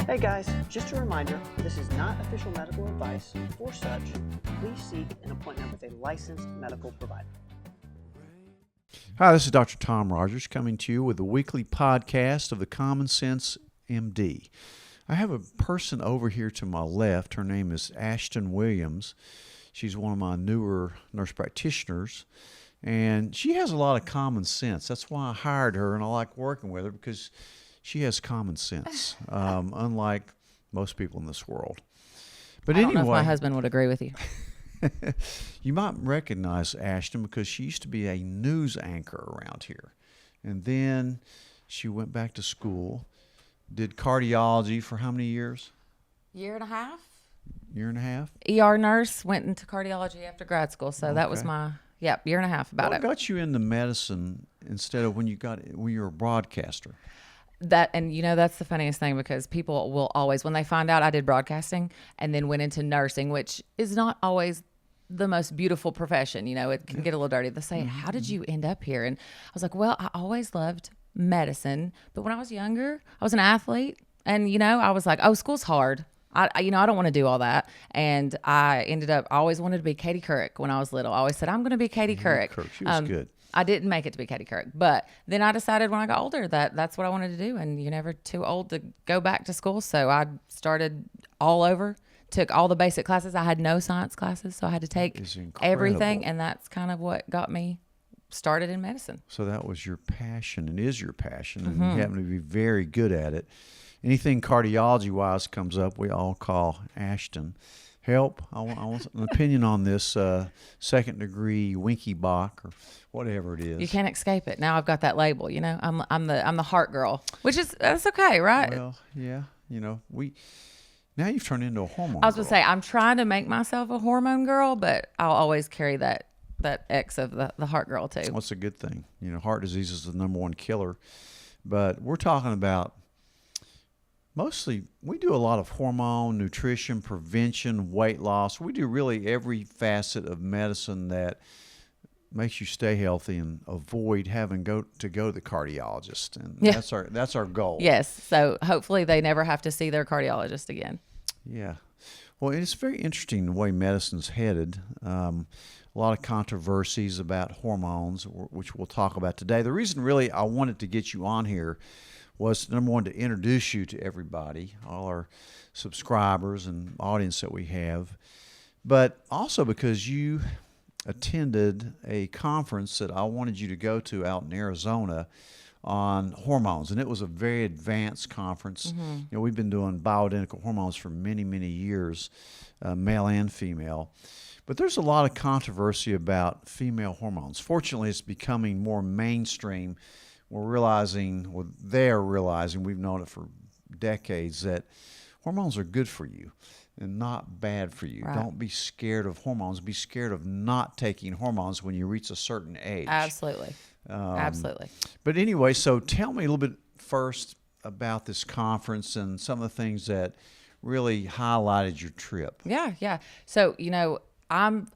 Hey guys, just a reminder, this is not official medical advice. For such, please seek an appointment with a licensed medical provider. Hi, this is Dr. Tom Rogers coming to you with a weekly podcast of the Common Sense MD. I have a person over here to my left. Her name is Ashton Williams. She's one of my newer nurse practitioners, and she has a lot of common sense. That's why I hired her, and I like working with her because she has common sense, unlike most people in this world. But I don't anyway, know if my husband would agree with you. You might recognize Ashton because she used to be a news anchor around here. And then she went back to school, did cardiology for how many years? Year and a half. Year and a half? ER nurse, went into cardiology after grad school. So that was Okay. my, year and a half about What it. got you into medicine instead of when you were a broadcaster? And that's the funniest thing because people will always, when they find out I did broadcasting and then went into nursing, which is not always the most beautiful profession, it can get a little dirty. They say, how did you end up here? And I was like, well, I always loved medicine. But when I was younger, I was an athlete and, I was like, oh, school's hard. I don't want to do all that. And I always wanted to be Katie Couric when I was little. I always said, I'm going to be Katie Couric. She was good. I didn't make it to be Katie Couric, but then I decided when I got older that that's what I wanted to do. And you're never too old to go back to school. So I started all over, took all the basic classes. I had no science classes, so I had to take everything. And that's kind of what got me started in medicine. So that was your passion and is your passion, and you happen to be very good at it. Anything cardiology-wise comes up, we all call Ashton. Help! I want an opinion on this second-degree Winky Bach or whatever it is. You can't escape it. Now I've got that label. I'm the heart girl, that's okay, right? Well, yeah. Now you've turned into a hormone. I was gonna say I'm trying to make myself a hormone girl, but I'll always carry that X of the heart girl too. Well, that's a good thing. Heart disease is the number one killer, but we're talking about. Mostly, we do a lot of hormone, nutrition, prevention, weight loss. We do really every facet of medicine that makes you stay healthy and avoid having to go to the cardiologist. And that's our goal. Yes. So hopefully they never have to see their cardiologist again. Yeah. Well, it's very interesting the way medicine's headed. A lot of controversies about hormones, which we'll talk about today. The reason really I wanted to get you on here was, number one, to introduce you to everybody, all our subscribers and audience that we have, but also because you attended a conference that I wanted you to go to out in Arizona on hormones, and it was a very advanced conference. We've been doing bioidentical hormones for many, many years, male and female. But there's a lot of controversy about female hormones. Fortunately, it's becoming more mainstream. They're realizing, we've known it for decades, that hormones are good for you and not bad for you. Right. Don't be scared of hormones. Be scared of not taking hormones when you reach a certain age. Absolutely. Absolutely. But anyway, so tell me a little bit first about this conference and some of the things that really highlighted your trip. Yeah. So,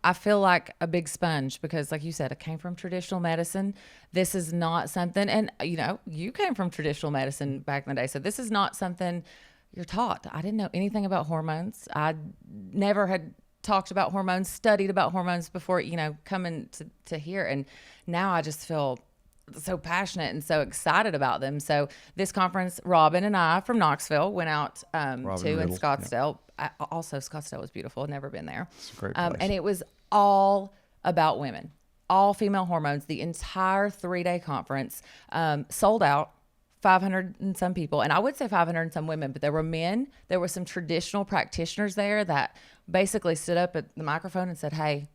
I feel like a big sponge because, like you said, I came from traditional medicine. This is not something, and you came from traditional medicine back in the day. So this is not something you're taught. I didn't know anything about hormones. I never had talked about hormones, studied about hormones before, coming to here. And now I just feel so passionate and so excited about them. So this conference, Robin and I from Knoxville went out to in Scottsdale. Yeah. Also, Scottsdale was beautiful. I'd never been there. It's a great place. And it was all about women, all female hormones. The entire 3-day conference sold out, 500 and some people. And I would say 500 and some women, but there were men. There were some traditional practitioners there that basically stood up at the microphone and said, hey,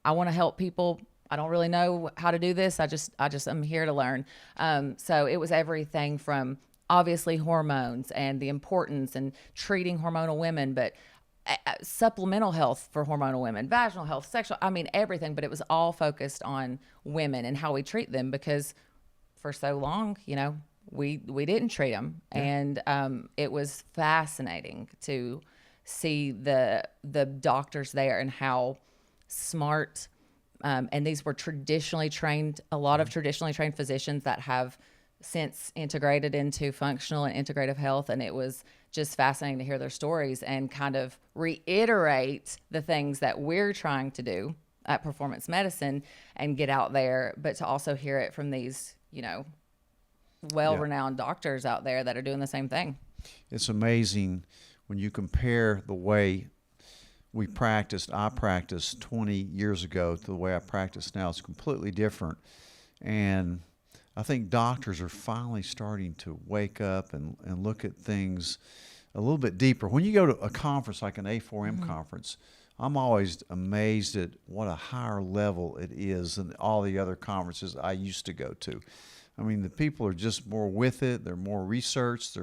I want to help people. I don't really know how to do this. I just I'm here to learn. So it was everything from obviously hormones and the importance and treating hormonal women, but supplemental health for hormonal women, vaginal health, sexual, everything. But it was all focused on women and how we treat them because for so long, we didn't treat them. Yeah. And it was fascinating to see the doctors there and how smart, and these were traditionally trained, a lot of traditionally trained physicians that have since integrated into functional and integrative health. And it was just fascinating to hear their stories and kind of reiterate the things that we're trying to do at performance medicine and get out there, but to also hear it from these, well-renowned doctors out there that are doing the same thing. It's amazing when you compare the way I practiced 20 years ago to the way I practice now. It's completely different. And I think doctors are finally starting to wake up and look at things a little bit deeper. When you go to a conference like an A4M conference, I'm always amazed at what a higher level it is than all the other conferences I used to go to. I mean, the people are just more with it. They're more researched.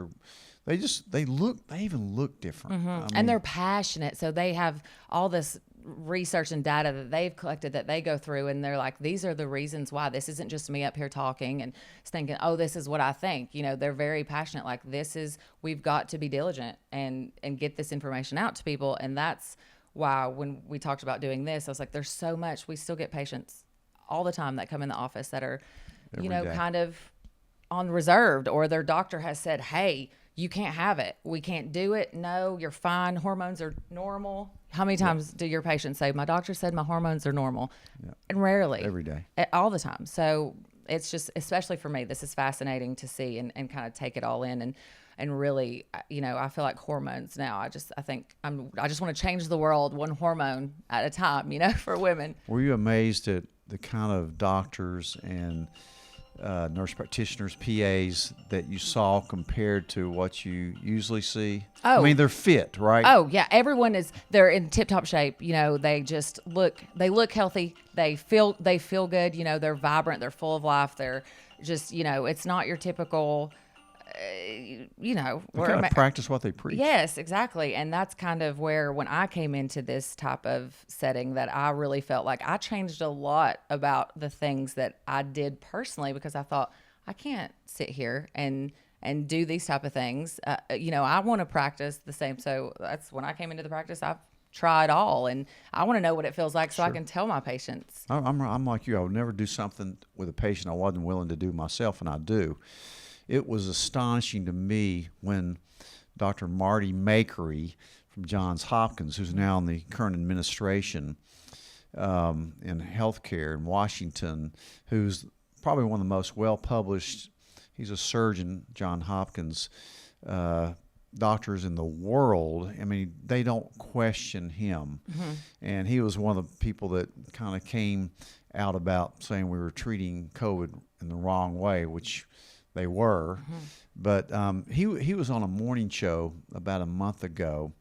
They even look different. I mean, And they're passionate. So they have all this research and data that they've collected that they go through, and they're like, these are the reasons why. This isn't just me up here talking and thinking, oh, this is what I think. They're very passionate. Like, we've got to be diligent and get this information out to people. And that's why when we talked about doing this, I was like, there's so much. We still get patients all the time that come in the office that are, Every day. kind of on reserved, or their doctor has said, hey, you can't have it. We can't do it. No, you're fine. Hormones are normal. How many times do your patients say, my doctor said my hormones are normal? And rarely. Every day. All the time. So it's just, especially for me, this is fascinating to see and kind of take it all in. And really, I feel like hormones now, I just want to change the world one hormone at a time, for women. Were you amazed at the kind of doctors and nurse practitioners, PAs that you saw compared to what you usually see? Oh. I mean, they're fit, right? Oh yeah, they're in tip-top shape. They just look healthy. They feel good. They're vibrant. They're full of life. They're just, it's not your typical, They kind of practice what they preach. Yes, exactly. And that's kind of where, when I came into this type of setting, that I really felt like I changed a lot about the things that I did personally, because I thought, I can't sit here and do these type of things. I want to practice the same. So that's when I came into the practice. I've tried all, and I want to know what it feels like so I can tell my patients. I'm like you. I would never do something with a patient I wasn't willing to do myself, and I do. It was astonishing to me when Dr. Marty Makery from Johns Hopkins, who's now in the current administration in healthcare in Washington, who's probably one of the most well-published, he's a surgeon, Johns Hopkins, doctors in the world. I mean, they don't question him. And he was one of the people that kind of came out about saying we were treating COVID in the wrong way, which they were. But he was on a morning show about a month ago,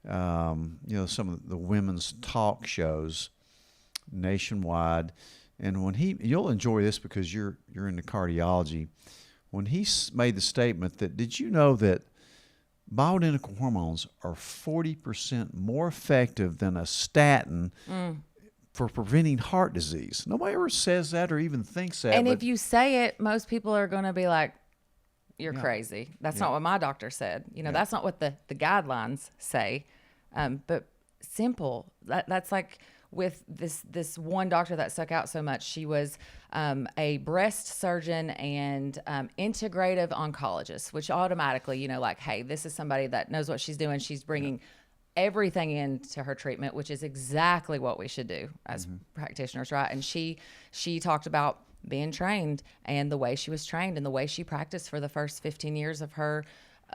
some of the women's talk shows nationwide. And when you'll enjoy this because you're into cardiology, when he made the statement that, did you know that bioidentical hormones are 40% more effective than a statin for preventing heart disease? Nobody ever says that or even thinks that. And if you say it, most people are going to be like, you're crazy. That's not what my doctor said. That's not what the guidelines say. But simple. That's like with this one doctor that stuck out so much. She was a breast surgeon and integrative oncologist, which automatically, hey, this is somebody that knows what she's doing. She's bringing everything into her treatment, which is exactly what we should do as practitioners, right? And she talked about being trained and the way she was trained and the way she practiced for the first 15 years of her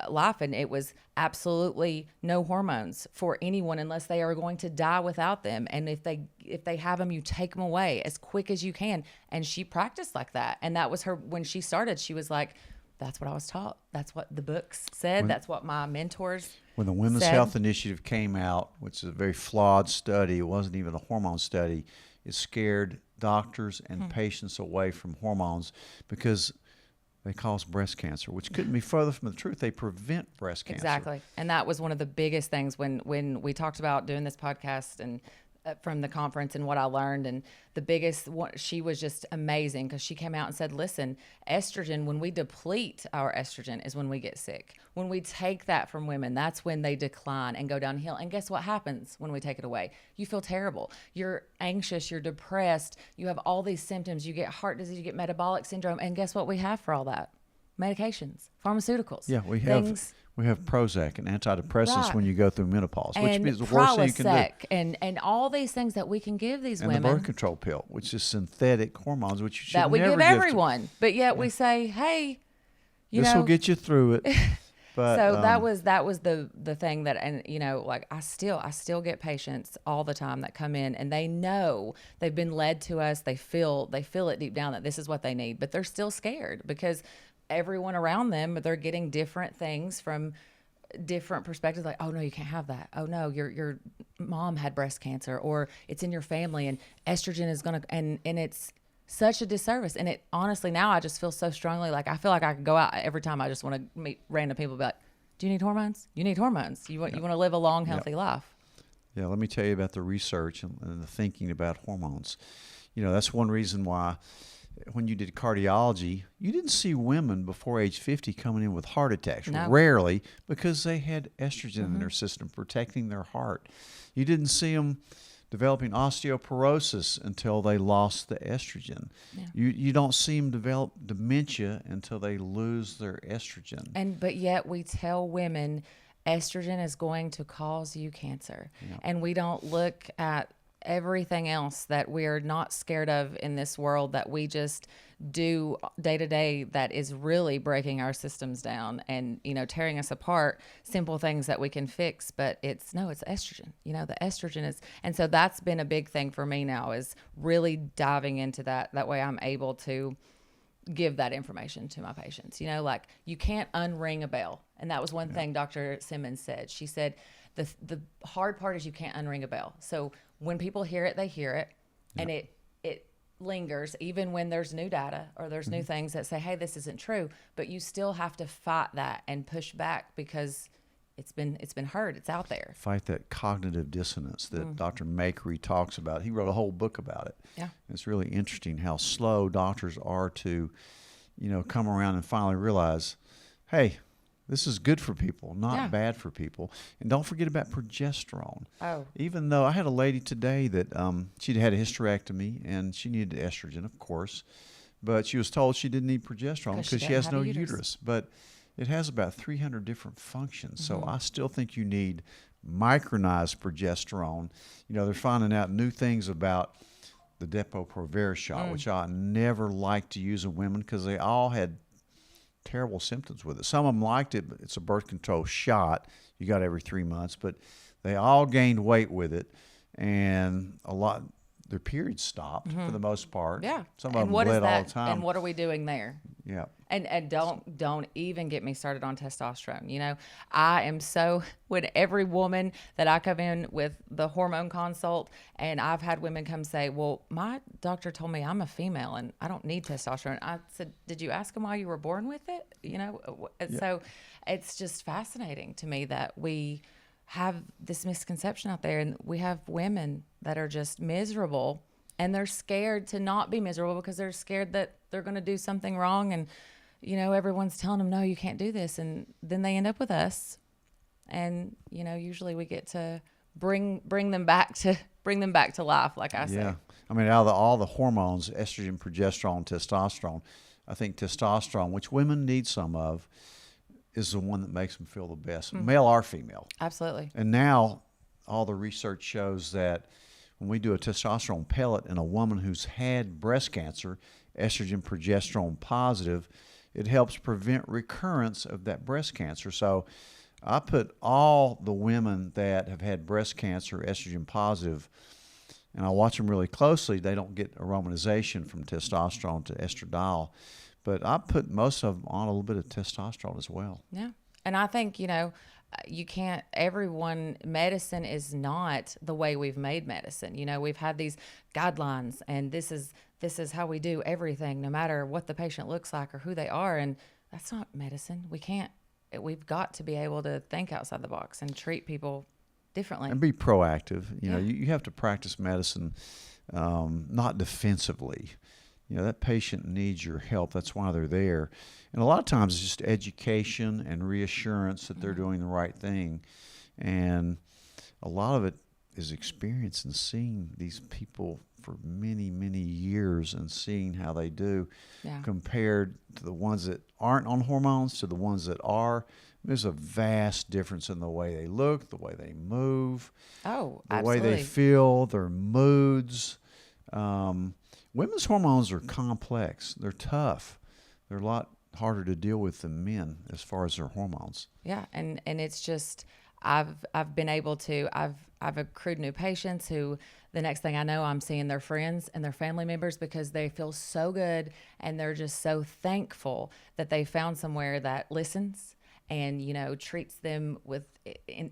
life. And it was absolutely no hormones for anyone unless they are going to die without them. And if they have them, you take them away as quick as you can. And she practiced like that. And that was her, when she started, she was like, that's what I was taught. That's what the books said. That's what my mentors When the Women's said. Health Initiative came out, which is a very flawed study, it wasn't even a hormone study, it scared doctors and patients away from hormones because they cause breast cancer, which couldn't be further from the truth. They prevent breast cancer. Exactly. And that was one of the biggest things when we talked about doing this podcast and from the conference and what I learned. And the biggest one, she was just amazing because she came out and said, listen, estrogen, when we deplete our estrogen is when we get sick. When we take that from women, that's when they decline and go downhill. And guess what happens when we take it away? You feel terrible. You're anxious. You're depressed. You have all these symptoms. You get heart disease. You get metabolic syndrome. And guess what we have for all that? Medications, pharmaceuticals. Yeah, we have Prozac and antidepressants Right. when you go through menopause, which and means the worst thing you can do. Prilosec and all these things that we can give these And women the birth control pill, which is synthetic hormones, which you should that we never give everyone. But yet we say, hey, This will get you through it. But so that was the thing that, and you know, like I still get patients all the time that come in and they know they've been led to us. They feel it deep down that this is what they need, but they're still scared because everyone around them, they're getting different things from different perspectives. Like, oh no, you can't have that. Oh no, your mom had breast cancer, or it's in your family, and estrogen is gonna, and it's such a disservice. And it honestly, now I just feel so strongly, like I feel like I could go out every time I just want to meet random people, be like, do you need hormones? You need hormones. You want to live a long, healthy life. Yeah, let me tell you about the research and the thinking about hormones. You know, that's one reason why when you did cardiology, you didn't see women before age 50 coming in with heart attacks. No. Rarely, because they had estrogen in their system protecting their heart. You didn't see them developing osteoporosis until they lost the estrogen. Yeah. You don't see them develop dementia until they lose their estrogen. But yet we tell women estrogen is going to cause you cancer. Yeah. And we don't look at everything else that we're not scared of in this world that we just do day to day that is really breaking our systems down and, you know, tearing us apart. Simple things that we can fix, but it's estrogen. You know, the estrogen is, and so that's been a big thing for me now, is really diving into that. That way I'm able to give that information to my patients. You know, like you can't unring a bell. And that was one thing Dr. Simmons said. She said, the hard part is you can't unring a bell. So when people hear it, they hear it, and it lingers even when there's new data or there's new things that say, hey, this isn't true, but you still have to fight that and push back because it's been heard, it's out there. Fight that cognitive dissonance that Dr. Makery talks about. He wrote a whole book about it. Yeah. It's really interesting how slow doctors are to, you know, come around and finally realize, hey, this is good for people, not bad for people. And don't forget about progesterone. Oh. Even though I had a lady today that she'd had a hysterectomy and she needed estrogen, of course, but she was told she didn't need progesterone because she has no uterus. But it has about 300 different functions. So I still think you need micronized progesterone. You know, they're finding out new things about the Depo-Provera shot, which I never liked to use in women because they all had terrible symptoms with it. Some of them liked it, but it's a birth control shot. You got every 3 months, but they all gained weight with it, and a lot their periods stopped for the most part. Yeah. Some of them bled all the time. And what are we doing there? Yeah. And don't even get me started on testosterone. You know, I am so, when every woman that I come in with the hormone consult, and I've had women come say, well, my doctor told me I'm a female and I don't need testosterone. I said, did you ask him why you were born with it? You know, so it's just fascinating to me that we have this misconception out there, and we have women that are just miserable and they're scared to not be miserable because they're scared that they're going to do something wrong, and you know, everyone's telling them, no, you can't do this, and then they end up with us, and you know, usually we get to bring them back to life, like I said. Yeah. I mean, out of all the hormones, estrogen, progesterone, testosterone, I think testosterone, which women need some of, is the one that makes them feel the best, male or female. Absolutely. And now all the research shows that when we do a testosterone pellet in a woman who's had breast cancer, estrogen, progesterone positive, it helps prevent recurrence of that breast cancer. So I put all the women that have had breast cancer, estrogen positive, and I watch them really closely. They don't get aromatization from testosterone to estradiol. But I put most of them on a little bit of testosterone as well. Yeah. And I think, you know, you can't, medicine is not the way we've made medicine. You know, we've had these guidelines, and this is how we do everything, no matter what the patient looks like or who they are. And that's not medicine. We've got to be able to think outside the box and treat people differently. And be proactive. You know, you have to practice medicine not defensively. You know, that patient needs your help. That's why they're there. And a lot of times it's just education and reassurance that they're doing the right thing. And a lot of it is experience and seeing these people for many, many years and seeing how they do compared to the ones that aren't on hormones to the ones that are. There's a vast difference in the way they look, the way they move, the way they feel, their moods. Women's hormones are complex. They're tough. They're a lot harder to deal with than men as far as their hormones. Yeah, and it's just I've been able to I've accrued new patients who the next thing I know I'm seeing their friends and their family members because they feel so good and they're just so thankful that they found somewhere that listens and, you know, treats them with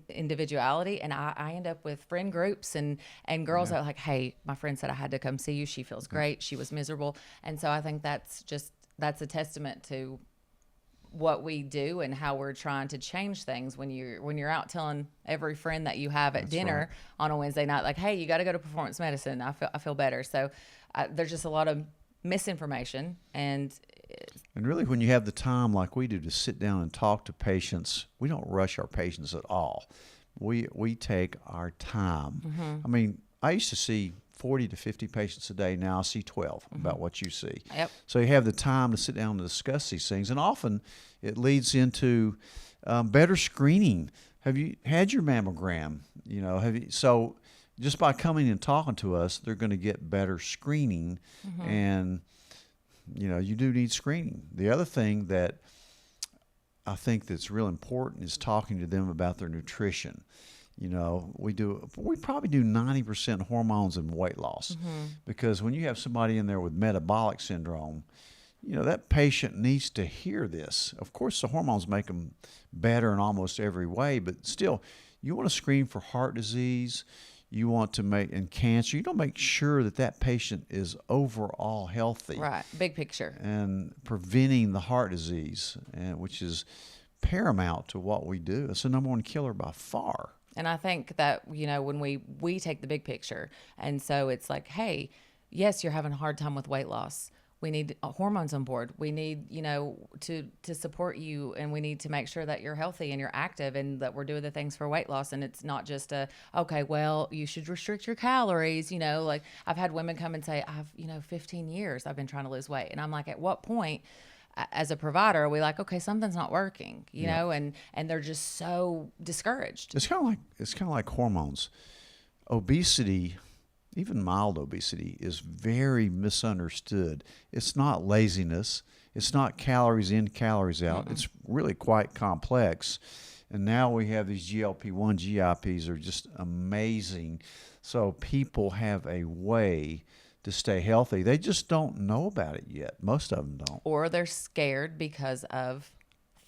individuality. And I end up with friend groups and girls that are like, hey, my friend said I had to come see you. She feels great. She was miserable. And so I think that's a testament to what we do and how we're trying to change things when you're out telling every friend that you have at dinner on a Wednesday night, like, hey, you got to go to performance medicine. I feel better. So there's just a lot of misinformation and really when you have the time like we do to sit down and talk to patients, we don't rush our patients at all. We take our time. I mean, I used to see 40 to 50 patients a day. Now I see 12, about what you see. Yep. So you have the time to sit down and discuss these things. And often it leads into better screening. Have you had your mammogram? You know, so just by coming and talking to us, they're going to get better screening. And, you know, you do need screening. The other thing that I think that's real important is talking to them about their nutrition. You know, we probably do 90% hormones and weight loss because when you have somebody in there with metabolic syndrome, you know, that patient needs to hear this. Of course, the hormones make them better in almost every way, but still, you want to screen for heart disease. You want to and cancer. You don't make sure that patient is overall healthy. Right, big picture. And preventing the heart disease, which is paramount to what we do. It's the number one killer by far. And I think that, you know, when we take the big picture, and so it's like, hey, yes, you're having a hard time with weight loss. We need hormones on board. We need, you know, to support you, and we need to make sure that you're healthy and you're active and that we're doing the things for weight loss. And it's not just okay, well, you should restrict your calories. You know, like I've had women come and say, 15 years I've been trying to lose weight. And I'm like, at what point as a provider are we like, okay, something's not working, you know, and they're just so discouraged. It's kind of like hormones. Obesity, even mild obesity, is very misunderstood. It's not laziness. It's not calories in, calories out. It's really quite complex. And now we have these GLP-1, GIPs are just amazing. So people have a way to stay healthy. They just don't know about it yet. Most of them don't. Or they're scared because of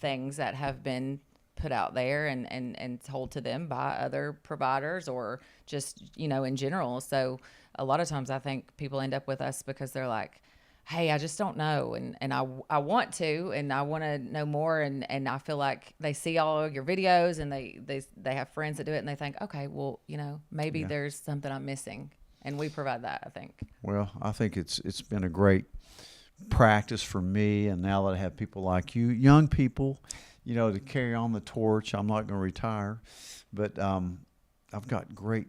things that have been put out there and told to them by other providers or just, you know, in general. So a lot of times I think people end up with us because they're like, hey, I just don't know. And I want to, and I want to know more. And I feel like they see all of your videos and they have friends that do it and they think, okay, well, you know, maybe there's something I'm missing. And we provide that, I think. Well, I think it's been a great practice for me. And now that I have people like you, young people, you know, to carry on the torch, I'm not going to retire. But I've got a great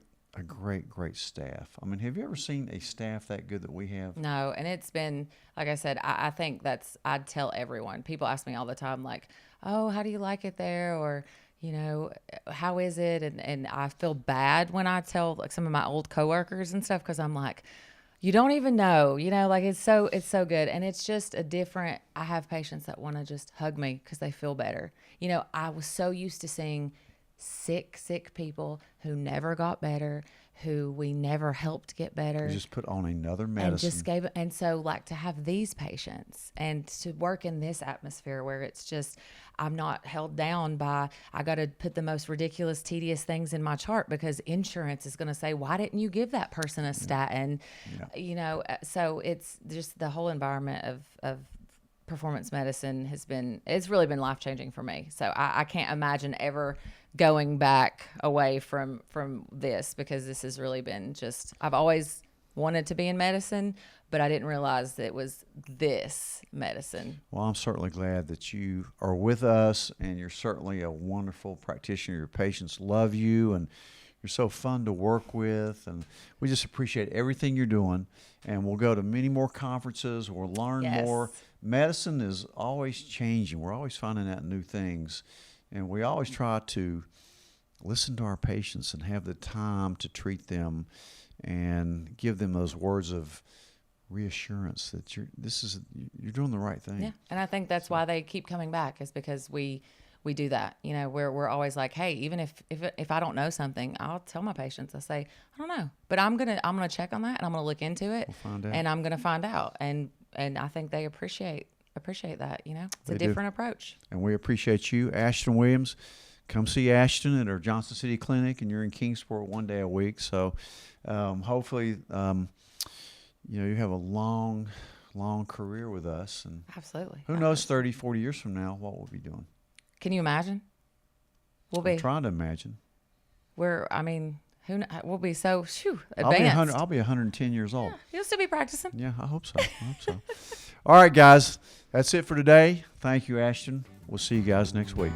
staff. I mean, have you ever seen a staff that good that we have? No, and it's been, like I said, I think I'd tell everyone. People ask me all the time, like, oh, how do you like it there? Or, you know, how is it? And I feel bad when I tell like some of my old coworkers and stuff because I'm like, you don't even know, you know, like it's so good. And it's just I have patients that want to just hug me because they feel better. You know, I was so used to seeing sick people who never got better, who we never helped get better. You just put on another medicine. And so like to have these patients and to work in this atmosphere where it's just, I'm not held down by, I got to put the most ridiculous, tedious things in my chart because insurance is going to say, why didn't you give that person a statin? You know, so it's just the whole environment of performance medicine it's really been life-changing for me. So I can't imagine ever going back away from this, because this has really been I've always wanted to be in medicine, but I didn't realize that it was this medicine. Well, I'm certainly glad that you are with us, and you're certainly a wonderful practitioner. Your patients love you, and you're so fun to work with, and we just appreciate everything you're doing. And we'll go to many more conferences. We'll learn more. Medicine is always changing. We're always finding out new things, and we always try to listen to our patients and have the time to treat them and give them those words of reassurance that you're doing the right thing. Yeah, and I think that's why they keep coming back, is because we do that. You know, we're always like, hey, even if I don't know something, I'll tell my patients. I say, I don't know, but I'm gonna check on that, and I'm gonna look into it, We'll find out. and I'm gonna find out. And I think they appreciate that. You know, it's They a do. different approach. And we appreciate you, Ashton Williams. Come see Ashton at our Johnson City Clinic, and you're in Kingsport one day a week. So hopefully, you have a long career with us. And Absolutely. who knows, 30, 40 years from now, what we'll be doing. Can you imagine? We'll I'm be. trying to imagine. We'll be so I'll be advanced. I'll be 110 years old. You'll still be practicing. Yeah, I hope so. All right, guys. That's it for today. Thank you, Ashton. We'll see you guys next week.